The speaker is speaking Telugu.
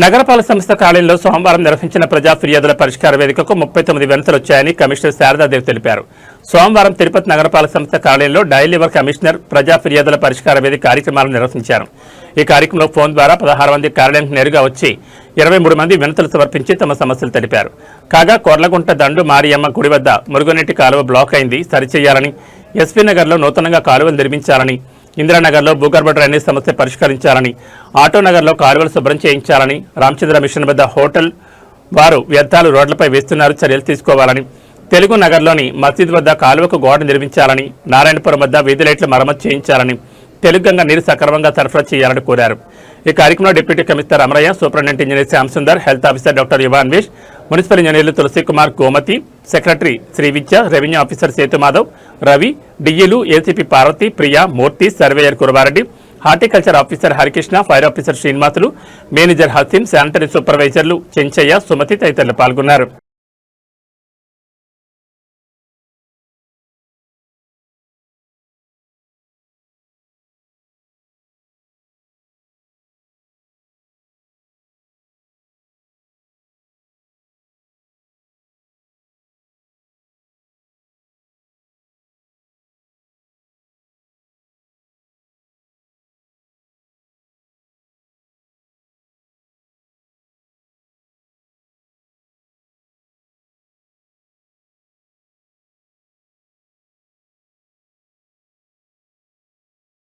నగరపాలక సంస్థ కార్యాలయంలో సోమవారం నిర్వహించిన ప్రజా ఫిర్యాదుల పరిష్కార వేదికకు 39 వినతులు వచ్చాయని కమిషనర్ శారదాదేవి తెలిపారు. సోమవారం తిరుపతి నగరపాలక సంస్థ కార్యాలయంలో డైలీవర్ కమిషనర్ ప్రజా ఫిర్యాదుల పరిష్కార వేదిక కార్యక్రమాలను నిర్వహించారు. ఈ కార్యక్రమంలో ఫోన్ ద్వారా 16 మంది కార్యాలయానికి నేరుగా వచ్చి 23 మంది వినతులు సమర్పించి తమ సమస్యలు తెలిపారు. కాగా కొర్లగుంట దండు మారియమ్మ గుడి వద్ద మురుగునీటి కాలువ బ్లాక్ అయింది, సరిచేయాలని, ఎస్పీ నగర్లో నూతనంగా కాలువలు నిర్మించాలని, ఇందిరానగర్లో భూగర్భ డ్రైనేజ్ సమస్య పరిష్కరించాలని, ఆటోనగర్లో కాలువలు శుభ్రం చేయించాలని, రామచంద్ర మిషన్ వద్ద హోటల్ వారు వ్యర్థాలు రోడ్లపై వేస్తున్నారు, చర్యలు తీసుకోవాలని, తెలుగు నగర్లోని మసీద్ వద్ద కాలువకు గోడ నిర్మించాలని, నారాయణపురం వద్ద వీధి లైట్ల మరమ్మతు చేయించాలని, తెలుగంగా నీరు సక్రమంగా సరఫరా చేయాలని కోరారు. ఈ కార్యక్రమంలో deputy commissioner Amaraiah, superintendent engineer Shyam Sundar, health officer doctor Yuvanvesh, municipal ఇంజనీర్లు Tulasi Kumar Gomathi, secretary Sri Vidya, revenue officer Sethu Madhav, Ravi, డిఈలు ACP Parvathi, Priya, Murthy, surveyor Kuravareddy, horticulture officer Harikrishna, fire officer Srinivasulu, manager Haseem, sanitary సూపర్వైజర్లు చెంచయ్య, సుమతి తదితరులు పాల్గొన్నారు.